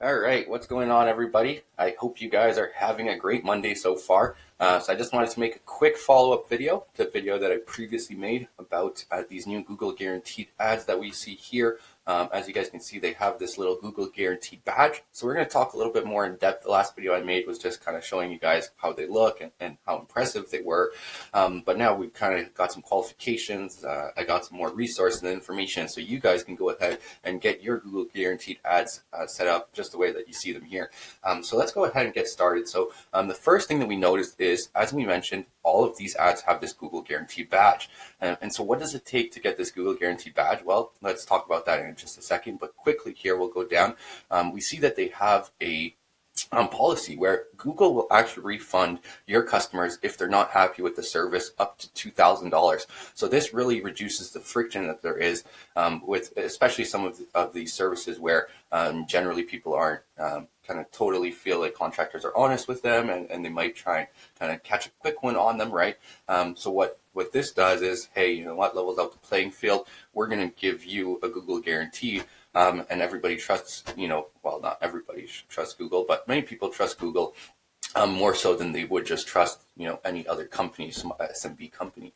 All right, what's going on, everybody? I hope you guys are having a great Monday so far. So I just wanted to make a quick follow-up video to a video that I previously made about these new Google Guaranteed ads that we see here. As you guys can see, they have this little Google Guaranteed badge. So we're going to talk a little bit more in depth. The last video I made was just kind of showing you guys how they look and how impressive they were. But now we've kind of got some qualifications. I got some more resources and information, so you guys can go ahead and get your Google Guaranteed ads set up just the way that you see them here. So let's go ahead and get started. So the first thing that we noticed is, as we mentioned, all of these ads have this Google Guaranteed badge. And so what does it take to get this Google Guaranteed badge? Well, let's talk about that in just a second. But quickly here, we'll go down. We see that they have a policy where Google will actually refund your customers if they're not happy with the service up to $2,000. So this really reduces the friction that there is with especially some of these services where generally people aren't kind of totally feel like contractors are honest with them, and they might try and kind of catch a quick one on them, right? So what this does is, hey, you know what, levels out the playing field. We're going to give you a Google guarantee. And everybody trusts, well, not everybody trusts Google, but many people trust Google more so than they would just trust, any other company, some SMB company.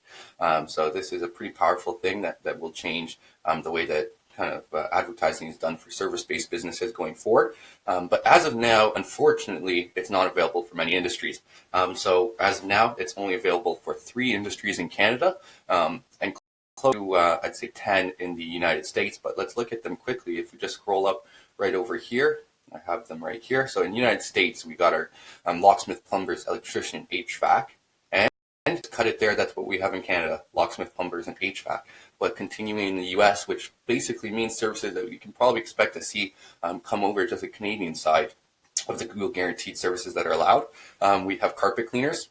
So this is a pretty powerful thing that will change the way that kind of advertising is done for service-based businesses going forward. But as of now, unfortunately, it's not available for many industries. So as of now, it's only available for 3 industries in Canada, and close to, I'd say 10 in the United States, but let's look at them quickly. If we just scroll up right over here, I have them right here. So in the United States, we got our locksmith, plumbers, electrician, HVAC, and to cut it there, that's what we have in Canada, locksmith, plumbers, and HVAC. But continuing in the US, which basically means services that we can probably expect to see come over to the Canadian side of the Google guaranteed services that are allowed. We have carpet cleaners,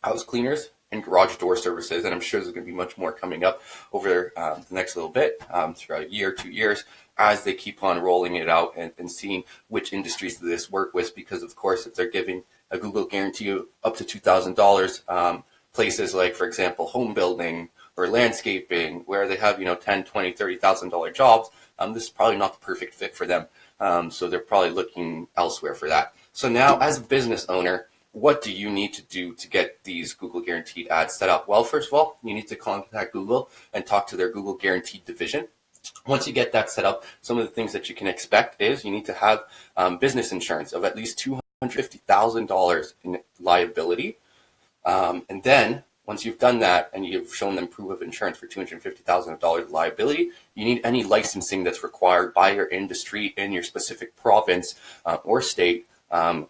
house cleaners, and garage door services, and I'm sure there's going to be much more coming up over the next little bit, throughout a year, 2 years, as they keep on rolling it out and seeing which industries this work with, because of course, if they're giving a Google guarantee of up to $2,000, places like, for example, home building or landscaping, where they have, 10, 20, $30,000 jobs, this is probably not the perfect fit for them. So they're probably looking elsewhere for that. So now, as a business owner, what do you need to do to get these Google Guaranteed ads set up? Well, first of all, you need to contact Google and talk to their Google Guaranteed division. Once you get that set up, some of the things that you can expect is you need to have business insurance of at least $250,000 in liability. And then once you've done that and you've shown them proof of insurance for $250,000 liability, you need any licensing that's required by your industry in your specific province or state,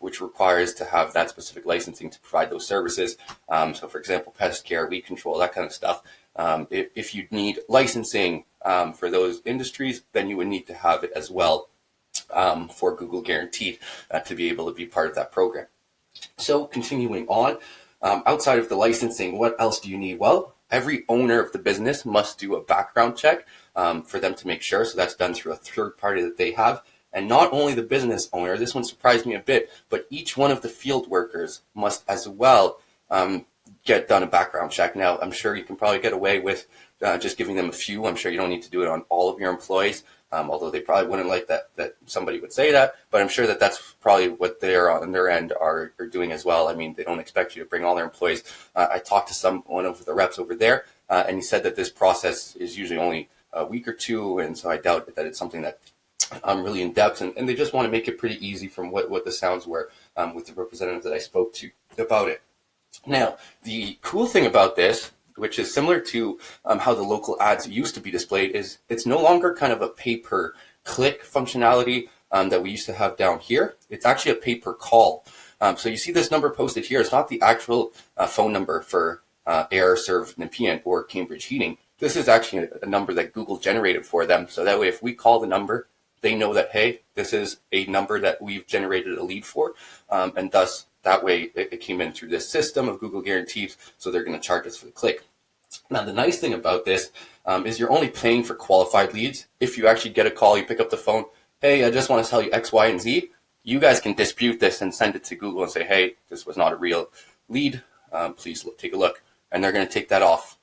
which requires to have that specific licensing to provide those services. So for example, pest care, weed control, that kind of stuff. If you need licensing for those industries, then you would need to have it as well for Google Guaranteed to be able to be part of that program. So continuing on, outside of the licensing, what else do you need? Well, every owner of the business must do a background check for them to make sure. So that's done through a third party that they have. And not only the business owner, this one surprised me a bit, but each one of the field workers must as well get done a background check. Now, I'm sure you can probably get away with just giving them a few. I'm sure you don't need to do it on all of your employees, although they probably wouldn't like that somebody would say that. But I'm sure that that's probably what they're on their end are doing as well. I mean, they don't expect you to bring all their employees. I talked to one of the reps over there, and he said that this process is usually only a week or two, and so I doubt that it's something that really in depth, and they just want to make it pretty easy from what the sounds were with the representatives that I spoke to about it. Now, the cool thing about this, which is similar to how the local ads used to be displayed, is it's no longer kind of a pay-per-click functionality that we used to have down here. It's actually a pay-per-call. So you see this number posted here. It's not the actual phone number for Air, Serv, Nepean, or Cambridge Heating. This is actually a number that Google generated for them. So that way, if we call the number, they know that, hey, this is a number that we've generated a lead for, and thus that way it came in through this system of Google Guarantees, so they're going to charge us for the click. Now, the nice thing about this is you're only paying for qualified leads. If you actually get a call, you pick up the phone, hey, I just want to tell you X, Y, and Z, you guys can dispute this and send it to Google and say, hey, this was not a real lead, please take a look, and they're going to take that off.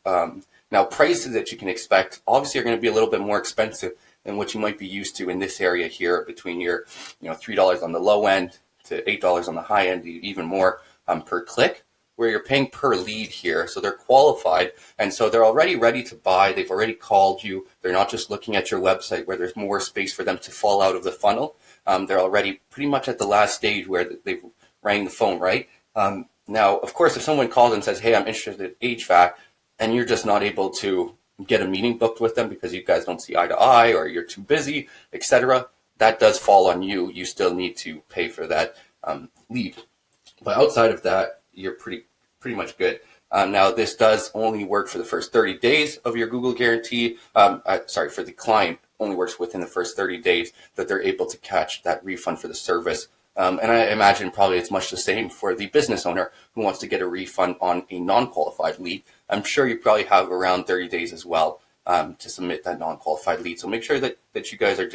Now, prices that you can expect obviously are going to be a little bit more expensive than what you might be used to in this area here between your, $3 on the low end to $8 on the high end, even more per click, where you're paying per lead here. So they're qualified, and so they're already ready to buy. They've already called you. They're not just looking at your website where there's more space for them to fall out of the funnel. They're already pretty much at the last stage where they've rang the phone, right? Now, of course, if someone calls and says, hey, I'm interested in HVAC, and you're just not able to get a meeting booked with them because you guys don't see eye to eye or you're too busy, etc., that does fall on you. You still need to pay for that lead. But outside of that, you're pretty much good. Now, this does only work for the first 30 days of your Google guarantee. For the client, only works within the first 30 days that they're able to catch that refund for the service. And I imagine probably it's much the same for the business owner who wants to get a refund on a non-qualified lead. I'm sure you probably have around 30 days as well to submit that non-qualified lead. So make sure that you guys are doing